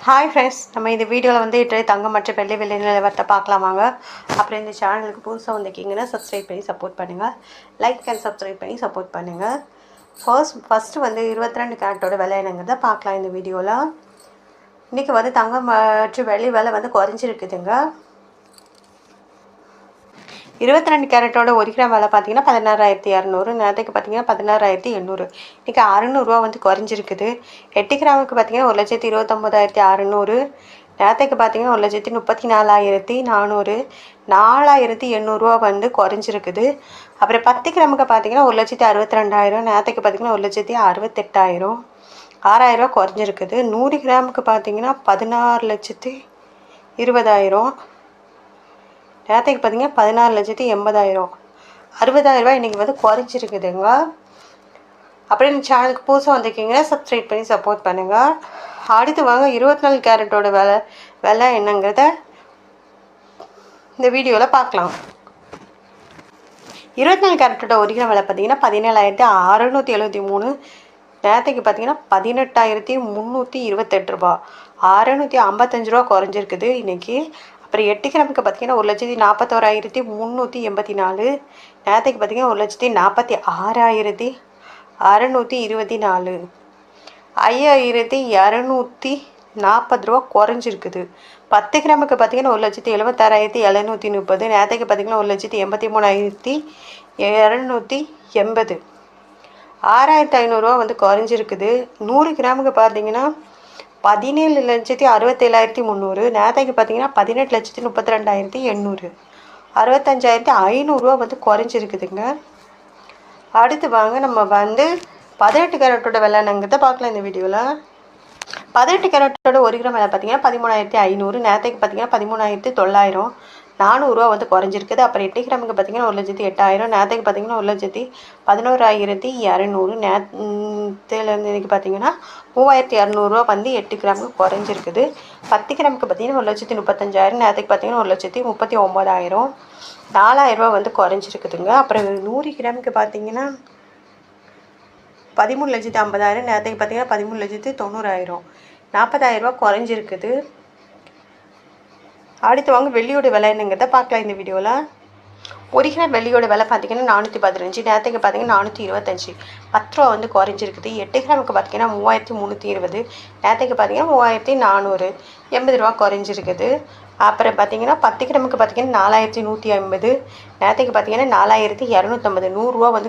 Hi friends, நம்ம இந்த வீடியோவில் வந்து தங்கம் மற்றும் வெள்ளி நிலவரத்தை பார்க்கலாமாங்க. அப்புறம் இந்த சேனலுக்கு புதுசாக வந்திருக்கீங்கன்னா சப்ஸ்கிரைப் பண்ணி சப்போர்ட் பண்ணுங்கள். லைக் அண்ட் சப்ஸ்கிரைப் பண்ணி சப்போர்ட் பண்ணுங்கள். ஃபஸ்ட்டு வந்து 22 கேரட்டோட விலை என்னங்கிறத பார்க்கலாம் இந்த வீடியோவில். இன்றைக்கி வந்து தங்கம் மற்றும் வெள்ளி விலை வந்து குறைஞ்சிருக்குதுங்க. 22 கேரட்டோட 1 கிராம் விலை பார்த்தீங்கன்னா 16,200, நேரத்துக்கு பார்த்தீங்கன்னா 16,800. இன்றைக்கி 600 வந்து குறைஞ்சிருக்குது. 8 கிராமுக்கு பார்த்தீங்கன்னா 1,29,600, நேரத்துக்கு பார்த்தீங்கன்னா 1,34,400, 4,800 வந்து குறைஞ்சிருக்குது. அப்புறம் 10 கிராமுக்கு பார்த்தீங்கன்னா 1,62,000, நேரத்துக்கு பார்த்தீங்கன்னா 1,68,000, 6,000 குறைஞ்சிருக்குது. 100 கிராமுக்கு பார்த்தீங்கன்னா 16,20,000, நேரத்துக்கு பார்த்தீங்கன்னா 14,80,000, 60,000 இன்றைக்கி வந்து குறைஞ்சிருக்குதுங்க. அப்படியே இந்த சேனலுக்கு புதுசாக வந்திருக்கீங்கன்னா சப்ஸ்கிரைப் பண்ணி சப்போர்ட் பண்ணுங்கள். அடுத்து வாங்க 24 கேரட்டோட விலை என்னங்கிறத இந்த வீடியோவில் பார்க்கலாம். 24 கேரட்டோட 1 கிராம் விலை பார்த்தீங்கன்னா 17,673, நேரத்துக்கு பார்த்தீங்கன்னா 18,328 ரூபா, 655 ரூபா குறைஞ்சிருக்குது இன்றைக்கி. அப்புறம் 8 கிராமுக்கு பார்த்தீங்கன்னா 1,41,384, நேரத்துக்கு பார்த்தீங்கன்னா 1,46,624, 5,240 ரூபா குறைஞ்சிருக்குது. 10 கிராமுக்கு பார்த்தீங்கன்னா 1,76,730, நேரத்துக்கு பார்த்தீங்கன்னா 1,83,280, 6,500 வந்து குறைஞ்சிருக்குது. 100 கிராமுக்கு பார்த்தீங்கன்னா 17,67,300, நேரத்துக்கு பார்த்தீங்கன்னா 18,32,800, 65,500 வந்து குறைஞ்சிருக்குதுங்க. அடுத்து வாங்க நம்ம வந்து 18 கேரட்டோட விலைங்கிறத பார்க்கலாம் இந்த வீடியோவில். 18 கேரட்டோட 1 கிராம் விலை பார்த்தீங்கன்னா 13,500, நேரத்துக்கு பார்த்தீங்கன்னா 13,900, 400 வந்து குறைஞ்சிருக்குது. அப்புறம் 8 கிராமுக்கு பார்த்தீங்கன்னா 1,08,000, நேரத்துக்கு பார்த்தீங்கன்னா 1,11,200, நேரத்துலேருந்து இன்றைக்கி பார்த்தீங்கன்னா 3,200 வந்து 8 கிராமுக்கு குறைஞ்சிருக்குது. 10 கிராமுக்கு பார்த்தீங்கன்னா 1,35,000, நேரத்துக்கு பார்த்தீங்கன்னா 1,39,000, 4,000 வந்து குறைஞ்சிருக்குதுங்க. அப்புறம் 100 கிராமுக்கு பார்த்தீங்கன்னா 13,50,000, நேரத்துக்கு பார்த்தீங்கன்னா 13,90,000, 40,000 குறைஞ்சிருக்குது. அடுத்து வாங்க வெள்ளியோட விலை என்னங்கிறத பார்க்கலாம் இந்த வீடியோவில். 1 கிராம் வெள்ளியோட விலை பார்த்தீங்கன்னா 415, நேரத்துக்கு பார்த்தீங்கன்னா 425, 10 ரூபா வந்து குறைஞ்சிருக்குது. 8 கிராமுக்கு பார்த்தீங்கன்னா 3,320, நேரத்துக்கு பார்த்தீங்கன்னா 3,400, 80 ரூபா குறைஞ்சிருக்குது. அப்புறம் பார்த்தீங்கன்னா 10 கிராமுக்கு பார்த்தீங்கன்னா 4,150, நேரத்துக்கு பார்த்தீங்கன்னா 4,250, 100 ரூபா வந்து